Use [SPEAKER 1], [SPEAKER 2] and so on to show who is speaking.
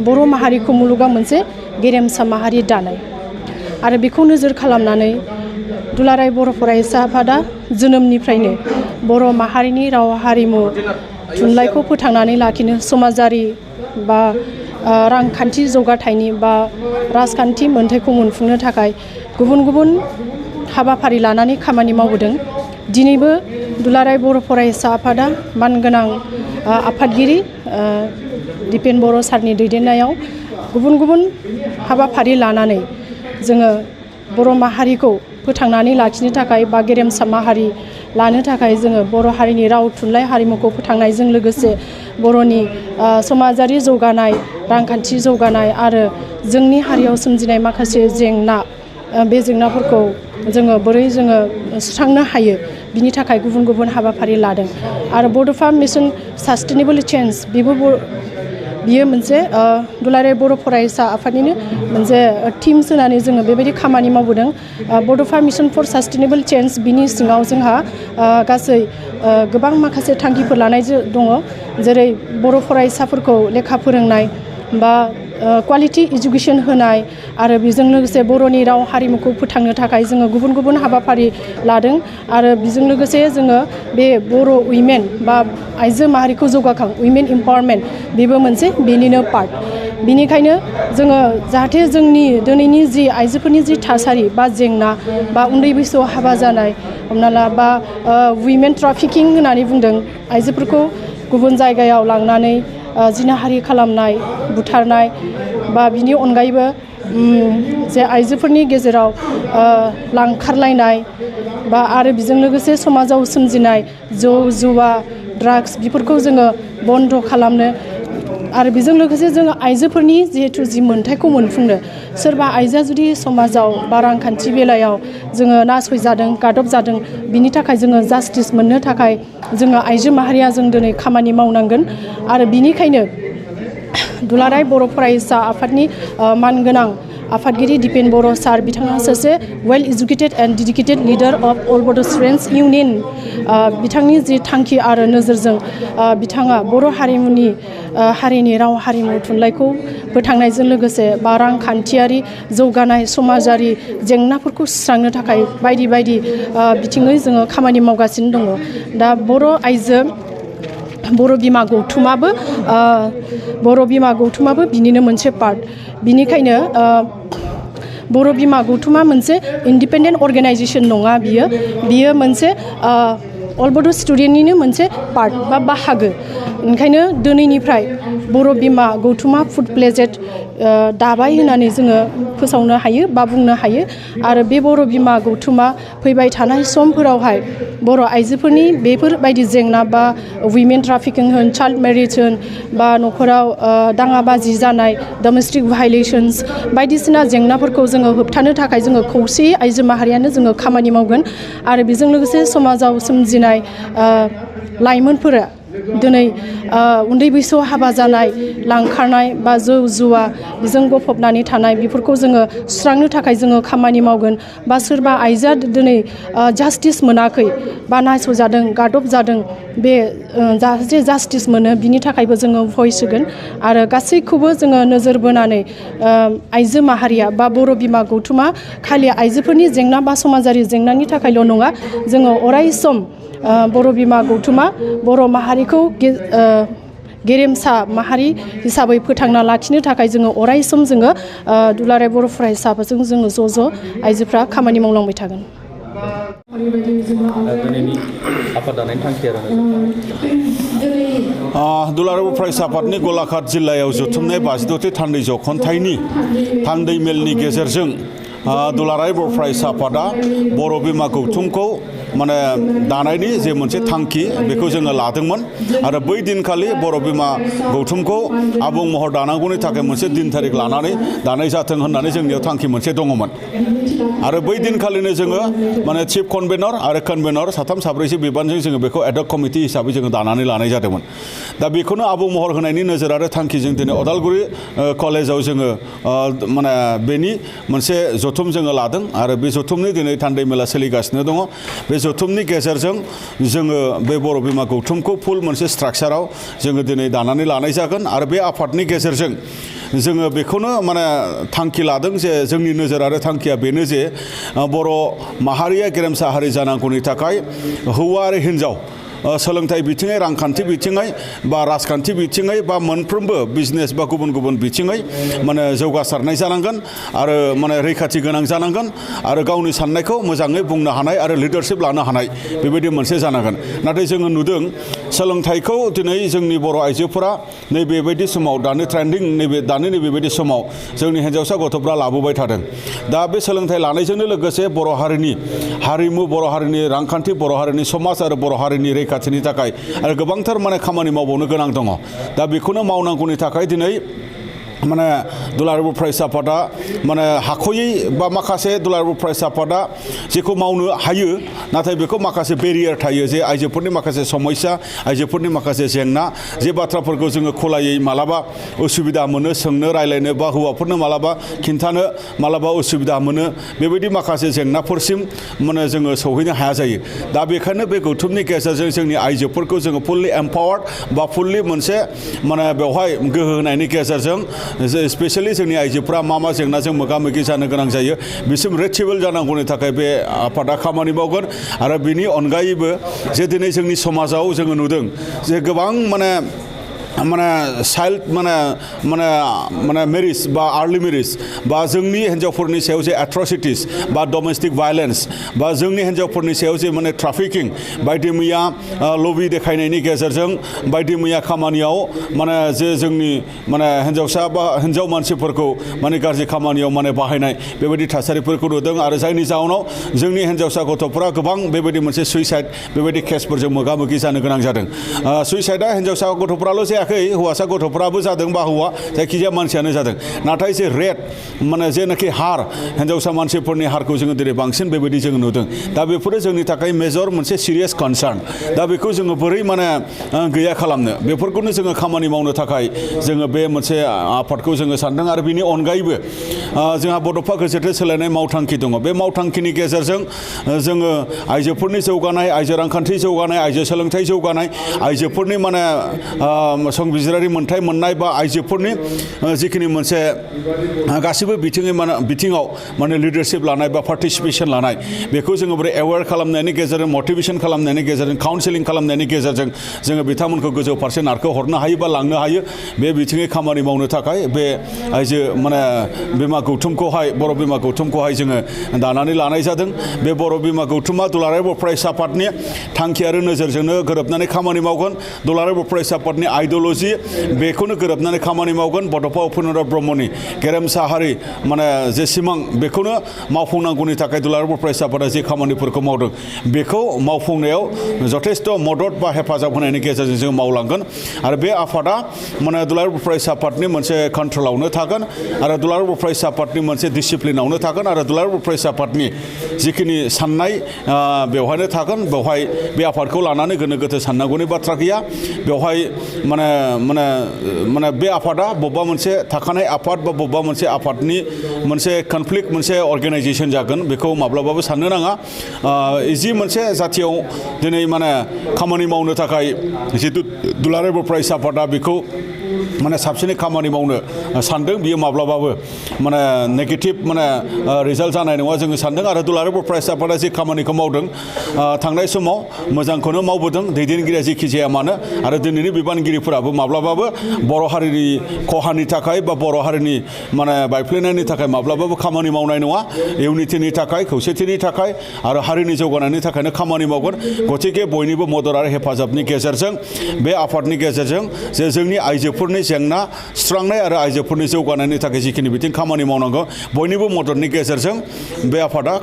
[SPEAKER 1] बर' माहारिखौ मुलुगाव मोनसे गेरेमसा माहारि दानाय आरो बेखौ नोजोर खालामनानै दुलाराय बर' फरायसा आफादा जोनोमनिफ्रायनो बर' माहारिनि राव हारिमु थुनलाइखौ फोथांनानै लाखिनो समाजारि बा रांखान्थि जौगाथायनि बा राजखान्थि मोनथायखौ मोनफुंनो थाखाय गुबुन गुबुन हाबाफारि लानानै खामानि मावबोदों। दिनैबो दुलाराय बर' फरायसा आफादा मानगोनां आफादगिरि दिपेन बर' सारनि दैदेननायाव गुबुन गुबुन हाबाफारि लानानै जोङो बर' माहारिखौ फोथांनानै लाखिनो थाखाय बा गेरेमसा माहारि लानो थाखाय जोङो बर' हारिनि राव थुनलाइ हारिमुखौ फोथांनायजों लोगोसे बर'नि समाजारि जौगानाय रांखान्थि जौगानाय आरो जोंनि हारियाव सोमजिनाय माखासे जेंना बे जेंनाफोरखौ जोङो बोरै जोङो सुस्रांनो हायो बिनि थाखाय गुबुन गुबुन हाबाफारि लादों आरो बड'फा मिशन सास्टेनेबल चेन्ज बियो मोनसे दुलाराय बर' फरायसा आफादनिनो मोनसे टिम सोनानै जोङो बेबायदि खामानि मावबोदों। बड'फा मिशन फर सास्टेनेबल चेन्ज बिनि सिङाव जोंहा गासै गोबां माखासे थांखिफोर लानाय दङ, जेरै बर' फरायसाफोरखौ लेखा फोरोंनाय बा क्वालिटि इडुकेसन होनाय आरो बेजों लोगोसे बर'नि राव हारिमुखौ फोथांनो थाखाय जोङो गुबुन गुबुन हाबाफारि लादों आरो बेजों लोगोसे जोङो बे बर' उइमेन बा आइजो माहारिखौ जौगाखां उइमेन इम्पावारमेन्ट बेबो मोनसे बेनिनो पार्ट। बिनिखायनो जोङो जाहाथे जोंनि दिनैनि जि आइजोफोरनि जि थासारि बा जेंना बा उन्दै बैसोआव हाबा जानाय हमना ला बा उइमेन ट्राफिकिं होननानै बुंदों, आइजोफोरखौ गुबुन जायगायाव लांनानै जिनाहारि खालामनाय बुथारनाय बा बिनि अनगायैबो जे आइजोफोरनि गेजेराव लांखारलायनाय बा आरो बेजों लोगोसे समाजाव सोमजिनाय जौ जुवा ड्राग्स बेफोरखौ जोङो बन्द' खालामनो आरो बेजों लोगोसे जोङो आइजोफोरनि जिहेथु जि मोन्थायखौ मोनफुंनो सोरबा आइजोआ जुदि समाजाव बा रांखान्थि बेलायाव जोङो नासयजादों गादबजादों बिनि थाखाय जोङो जास्टिस मोननो थाखाय जोङो आइजो माहारिया जों दिनै खामानि मावनांगोन आरो बिनिखायनो दुलाराय बर' फरायसा आफादनि मानगोनां आफादगिरि दिपेन बर' सार बिथाङा सासे well educated and dedicated leader of all Bodo' students union. बिथांनि जि थांखि आरो नोजोरजों बिथाङा बर' हारिनि राव हारिमु थुनलाइखौ फोथांनायजों लोगोसे बा रांखान्थियारि जौगानाय समाजारि जेंनाफोरखौ सुस्रांनो थाखाय बायदि बायदि बिथिङै जोङो खामानि मावगासिनो दङ। दा बर' बिमा गौथुमाबो बिनिनो मोनसे पार्ट। बिनिखायनो बर' बिमा गौथुमा मोनसे इन्डिपेन्डेन्ट अर्गेनाइजेसन नङा, बियो मोनसे अल बड' स्टुडेन्टनिनो मोनसे पार्ट बा बाहागो। ओंखायनो दिनैनिफ्राय बर' बिमा गौथुमा फुड प्लेजेट दाबाय होननानै जोङो फोसावनो हायो बा बुंनो हायो आरो बे बर' बिमा गौथुमा फैबाय थानाय समफोरावहाय बर' आइजोफोरनि बेफोरबायदि जेंना बा उइमेन ट्राफिकिं होन चाइल्ड मेरिज होन बा न'खराव दाङाबाजि जानाय डमेस्टिक भायलेसन्स बायदिसिना जेंनाफोरखौ जोङो होबथानो थाखाय जोङो खौसेयै आइजो माहारियानो जोङो खामानि मावगोन आरो बेजों लोगोसे समाजाव सोमजिनाय लाइमोनफोरा दिनै उन्दै बैसोआव हाबा जानाय लांखारनाय बा जौ जुवा बेजों गफबनानै थानाय बेफोरखौ जोङो सुस्रांनो थाखाय जोङो खामानि मावगोन बा सोरबा आइजोआ दिनै जास्टिस मोनाखै बा नासयजादों गादबजादों बे जाहाथे जास्टिस मोनो बिनि थाखायबो जोङो भइस होगोन आरो गासैखौबो जोङो नोजोर बोनानै आइजो माहारिया बा बर' बिमा गौथुमा खालि आइजोफोरनि जेंना बा समाजारि जेंनानि थाखायल' नङा, जोङो अराय सम बर' बिमा गौथुमा बर' माहारिखौ गेरेमसा माहारि हिसाबै फोथांना लाखिनो थाखाय जोङो अराय सम जोङो दुलाराय बर' फरायसाफोरजों जोङो ज' आइजोफ्रा खामानि मावलांबाय थागोन।
[SPEAKER 2] दिनैनि आफाद दानायनि थांखि आरो
[SPEAKER 3] दुलाराय बर' फरायसा आफादनि गलाघाट जिल्लायाव जथुमनाय 52थि थान्दै जख'न्थाइनि थान्दै मेलनि गेजेरजों दुलाराय बर' फरायसा आफादा बर' बिमा गौथुमखौ माने दानायनि जे मोनसे थांखि बेखौ जोङो लादोंमोन आरो बै दिनखालि बर' बिमा गौथुमखौ आबुं महर दानांगौनि थाखाय मोनसे दिन थारिख लानानै दानाय जाथों होननानै जोंनियाव थांखि मोनसे दङमोन आरो बै दिनखालिनो जोङो माने चिफ कनभेनर आरो कनभेनर साथाम साब्रैसो बिबानजों जोङो बेखौ एडहक कमिटि हिसाबै जोङो दानानै लानाय जादोंमोन। दा बेखौनो आबुं महर होनायनि नोजोर आरो थांखिजों दिनै अदालगुरि कलेजाव जोङो माने बेनि मोनसे जथुम जोङो लादों आरो बे जथुमनि दिनै थान्दै मेला सोलिगासिनो दङ। बे जथुमनि गेजेरजों जोङो बे बर' बिमा गौथुमखौ फुल मोनसे स्ट्राक्चाराव जोङो दिनै दानानै लानाय जागोन आरो बे आफादनि गेजेरजों जोङो बेखौनो माने थांखि लादों जे जोंनि नोजोर आरो थांखिया बेनो जे बर' माहारिया गेरेमसा हारि जानांगौनि थाखाय हौवा आरो हिन्जाव सोलोंथाइ बिथिङै रांखान्थि बिथिङै बा राजखान्थि बिथिङै बा मोनफ्रोमबो बिजनेस बा गुबुन गुबुन बिथिङै माने जौगासारनाय जानांगोन आरो माने रैखाथि गोनां जानांगोन आरो गावनि साननायखौ मोजाङै बुंनो हानाय आरो लिडारशिप लानो हानाय बेबायदि मोनसे जानांगोन नाथाय जोङो नुदों सोलोंथाइखौ दिनै जोंनि बर' आइजोफोरा नैबेबायदि समाव दानि ट्रेन्डिं नैबेबायदि समाव जोंनि हिन्जावसा गथ'फ्रा लाबोबाय थादों दा बे सोलोंथाइ लानायजोंनो लोगोसे बर' हारिनि हारिमु बर' हारिनि रांखान्थि बर' हारिनि समाज आरो बर' हारिनि रैखाथिनि थाखाय आरो गोबांथार माने खामानि मावबावनो गोनां दङ दा बेखौनो मावनांगौनि थाखाय दिनै माने दुलाराय बर' फरायसा आफादा माने हाख'यै बा माखासे दुलाराय बर' फरायसा आफादा जेखौ मावनो हायो नाथाय बेखौ माखासे बेरियार थायो जे आइजोफोरनि माखासे समस्या आइजोफोरनि माखासे जेंना जे बाथ्राफोरखौ जोङो खुलायै मालाबा उसुबिदा मोनो सोंनो रायलायनो बा हौवाफोरनो मालाबा खिन्थानो मालाबा उसुबिदा मोनो बेबायदि माखासे जेंनाफोरसिम माने जोङो सौहैनो हाया जायो दा बेखायनो बे गौथुमनि गेजेरजों जोंनि आइजोफोरखौ जोङो फुललि एम्पावार्ड बा फुललि मोनसे माने बेवहाय गोहो होनायनि गेजेरजों स्पेसियेलि जोंनि आइजोफ्रा मा जेंनाजों मोगा मोगि जानो गोनां जायो बिसिम रिचेबल जानांगौनि थाखाय बे आफादा खामानि मावगोन आरो बिनि अनगायैबो जे दिनै जोंनि समाजाव जोङो नुदों जे गोबां माने चाइल्ड माने मेरिज बा आर्लि मेरिज बा जोंनि हिन्जावफोरनि सायाव जे एट्रसिटिस बा डमेस्टिक भायलेन्स बा जोंनि हिन्जावफोरनि सायाव जे माने ट्राफिकिं बायदि मैया लबि देखायनायनि गेजेरजों बायदि मैया खामानियाव माने जे जोंनि माने हिन्जावसा बा हिन्जाव मानसिफोरखौ माने गाज्रि खामानियाव माने बाहायनाय बेबायदि थासारिफोरखौ नुदों आरो जायनि जाउनाव जोंनि हिन्जावसा गथ'फोरा गोबां बेबायदि मोनसे सुइसाइड बेबायदि केसफोरजों मोगा मोगि जानो गोनां जादों सुइसाइडआ हिन्जावसा गथ'फ्राल' जायाखै हौवासा गथ'फ्राबो जादों बा हौवा जायखिजाया मानसियानो जादों नाथाय जे रेट माने जेनाखि हार हिन्जावसा मानसिफोरनि हारखौ जोङो दिनै बांसिन बेबायदि जोङो नुदों दा बेफोरो जोंनि थाखाय मेजर मोनसे सिरियास कनसार्न दा बेखौ जोङो बोरै माने गैया खालामनो बेफोरखौनो जोङो खामानि मावनो थाखाय जोङो बे मोनसे आफादखौ जोङो सानदों आरो बिनि अनगायैबो जोंहा बड'फा गोजोनथाय सोलायनाय मावथांखि दङ बे मावथांखिनि गेजेरजों जोङो आइजोफोरनि जौगानाय आइजो रांखान्थि जौगानाय आइजो सोलोंथाइ जौगानाय आइजोफोरनि माने संबिजिरारि मोन्थाय मोननाय बा आइजोफोरनि जिखिनि मोनसे गासिबो बिथिङाव माने लिडारशिप लानाय बा पार्टिसिपेसन लानाय बेखौ जोङो बोरै एवेयार खालामनायनि गेजेरजों मटिभेसन खालामनायनि गेजेरजों काउन्सिलिं खालामनायनि गेजेरजों जोङो बिथांमोनखौ गोजौ फारसे नारखोहरनो हायो बा लांनो हायो बे बिथिङै खामानि मावनो थाखाय बे आइजो माने बिमा गौथुमखौहाय बर' बिमा गौथुमखौहाय जोङो दानानै लानाय जादों बे बर' बिमा गौथुमा दुलाराय बर' फरायसा आफादनि थांखि आरो नोजोरजोंनो गोरोबनानै खामानि मावगोन दुलाराय बर' फरायसा आफादनि आइडिय'लजि बेखौनो गोरोबनानै खामानि मावगोन बड'फा उपेन्द्र ब्रह्मनि गेरेमसा हारि माने जे सिमां बेखौनो मावफुंनांगौनि थाखाय दुलाराय बर' फरायसा आफादा जे खामानिफोरखौ मावदों बेखौ मावफुंनायाव जथेस्थ' मदद बा हेफाजाब होनायनि गेजेरजों जों मावलांगोन आरो बे आफादा माने दुलाराय बर' फरायसा आफादनि मोनसे कन्ट्रलावनो थागोन आरो दुलाराय बर' फरायसा आफादनि मोनसे डिसिप्लिनावनो थागोन आरो दुलाराय बर' फरायसा आफादनि जिखिनि साननाय बेवहायनो थागोन बेवहाय बे आफादखौ लानानै गोनो गोथो साननांगौनि बाथ्रा गैया बेवहाय माने बे आफादा बबेबा मोनसे थाखानाय आफाद बा बबेबा मोनसे आफादनि मोनसे कनफ्लिक्ट मोनसे अर्गेनाइजेसन जागोन बेखौ माब्लाबाबो साननो नाङा जि मोनसे जाथियाव दिनै माने खामानि मावनो थाखाय जिथु दुलाराय बर' फरायसा आफादा बेखौ माने साबसिनै खामानि मावनो सानदों बियो माब्लाबाबो माने नेगेटिभ माने रिजाल्ट जानाय नङा जोङो सानदों आरो दुलाराय बर' फरायसा आफादा जे खामानिखौ मावदों थांनाय समाव मोजांखौनो मावबोदों दैदेनगिरिया जेखि जाया मानो आरो दिनैनि बिबानगिरिफोराबो माब्लाबाबो बर' हारिनि खहानि थाखाय बा बर' हारिनि माने बायफ्लेनायनि थाखाय माब्लाबाबो खामानि मावनाय नङा इउनिटिनि थाखाय खौसेथिनि थाखाय आरो हारिनि जौगानायनि थाखायनो खामानि मावगोन गतिके बयनिबो मदद आरो हेफाजाबनि गेजेरजों बे आफादनि गेजेरजों जे जोंनि आइजोफोरनि जेंना सुस्रांनाय आरो आइजोफोरनि जौगानायनि थाखाय जिखिनि बिथिं खामानि मावनांगौ बयनिबो मददनि गेजेरजों बे आफादा